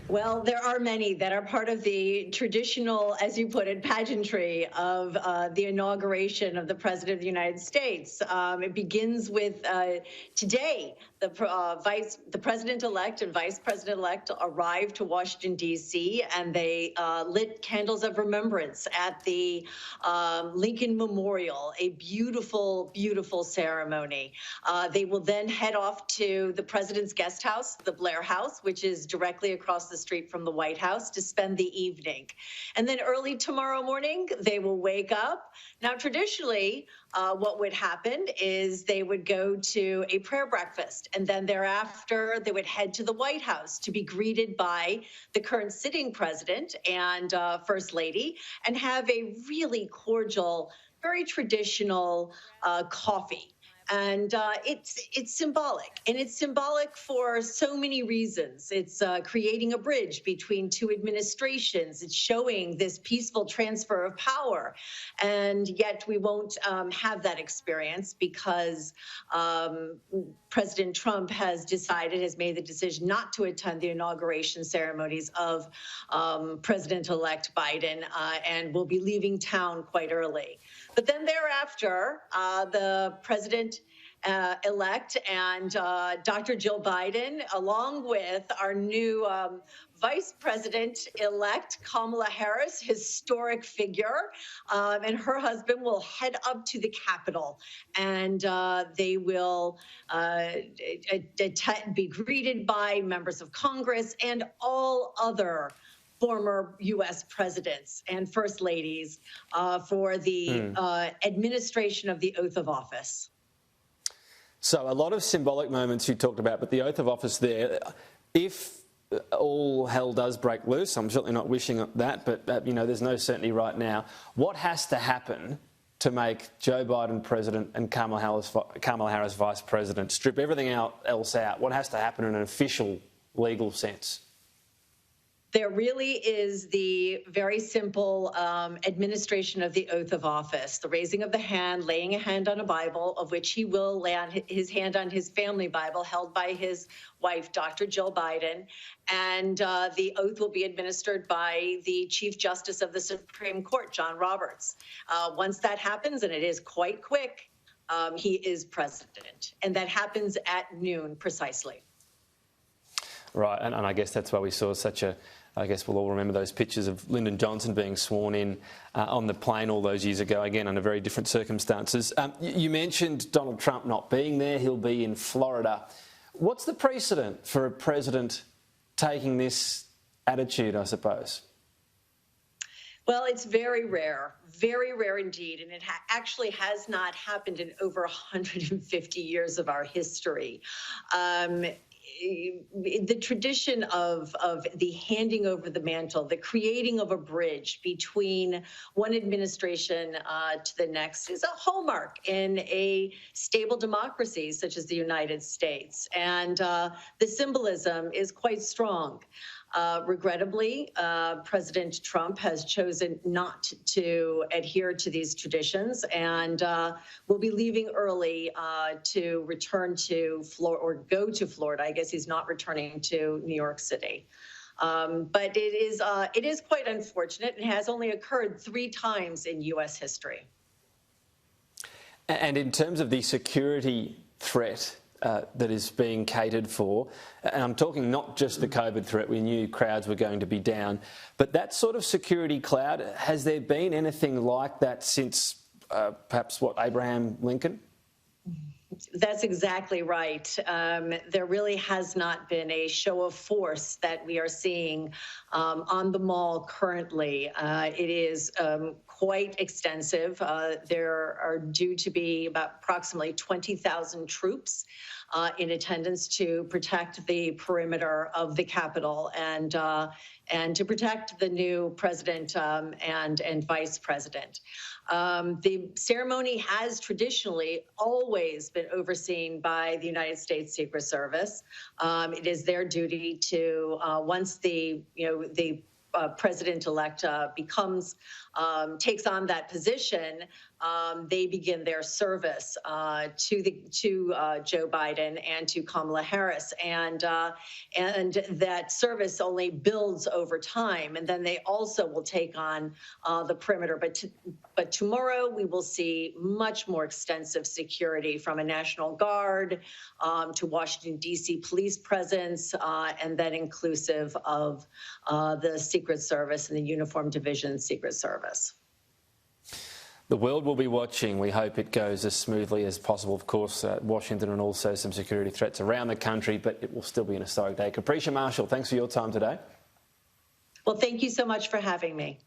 Well, there are many that are part of the traditional, as you put it, pageantry of the inauguration of the President of the United States. It begins with today. The President-elect and Vice President-elect arrived to Washington, D.C., and they lit candles of remembrance at the Lincoln Memorial, a beautiful, beautiful ceremony. They will then head off to the President's guest house, the Blair House, which is directly across the street from the White House, to spend the evening. And then early tomorrow morning, they will wake up. Now, traditionally, what would happen is they would go to a prayer breakfast, and then thereafter they would head to the White House to be greeted by the current sitting president and First Lady, and have a really cordial, very traditional coffee. And it's symbolic, and it's symbolic for so many reasons. It's creating a bridge between two administrations. It's showing this peaceful transfer of power, and yet we won't have that experience because President Trump has made the decision not to attend the inauguration ceremonies of President-elect Biden, and will be leaving town quite early. But then thereafter, the President-elect and Dr. Jill Biden, along with our new Vice President-elect Kamala Harris, historic figure, and her husband will head up to the Capitol, and they will be greeted by members of Congress and all other former U.S. presidents and first ladies for the administration of the oath of office. So a lot of symbolic moments you talked about, but the oath of office there, if all hell does break loose, I'm certainly not wishing that, but there's no certainty right now. What has to happen to make Joe Biden president and Kamala Harris vice president? Strip everything else out. What has to happen in an official legal sense? There really is the very simple administration of the oath of office, the raising of the hand, laying a hand on a Bible, of which he will lay his hand on his family Bible held by his wife, Dr. Jill Biden. And the oath will be administered by the Chief Justice of the Supreme Court, John Roberts. Once that happens, and it is quite quick, he is president. And that happens at noon precisely. Right, and I guess that's why we saw I guess we'll all remember those pictures of Lyndon Johnson being sworn in on the plane all those years ago, again, under very different circumstances. You mentioned Donald Trump not being there. He'll be in Florida. What's the precedent for a president taking this attitude, I suppose? Well, it's very rare indeed, and it actually has not happened in over 150 years of our history. The tradition of the handing over the mantle, the creating of a bridge between one administration to the next is a hallmark in a stable democracy such as the United States. And the symbolism is quite strong. Regrettably, President Trump has chosen not to adhere to these traditions, and will be leaving early to return to Florida, or go to Florida. I guess he's not returning to New York City. But it is quite unfortunate. It has only occurred 3 times in U.S. history. And in terms of the security threat that is being catered for, and I'm talking not just the COVID threat, we knew crowds were going to be down, but that sort of security cloud, has there been anything like that since perhaps, Abraham Lincoln? That's exactly right. There really has not been a show of force that we are seeing on the Mall currently. It is quite extensive. There are due to be about approximately 20,000 troops in attendance to protect the perimeter of the Capitol and to protect the new president and vice president. The ceremony has traditionally always been overseen by the United States Secret Service. It is their duty to, once the president-elect takes on that position, they begin their service to Joe Biden and to Kamala Harris, and that service only builds over time, and then they also will take on the perimeter. But tomorrow we will see much more extensive security, from a National Guard to Washington, D.C. police presence, and then inclusive of the Secret Service and the Uniform Division Secret Service. The world will be watching. We hope it goes as smoothly as possible. Of course, Washington and also some security threats around the country, but it will still be an historic day. Capricia Marshall, thanks for your time today. Well, thank you so much for having me.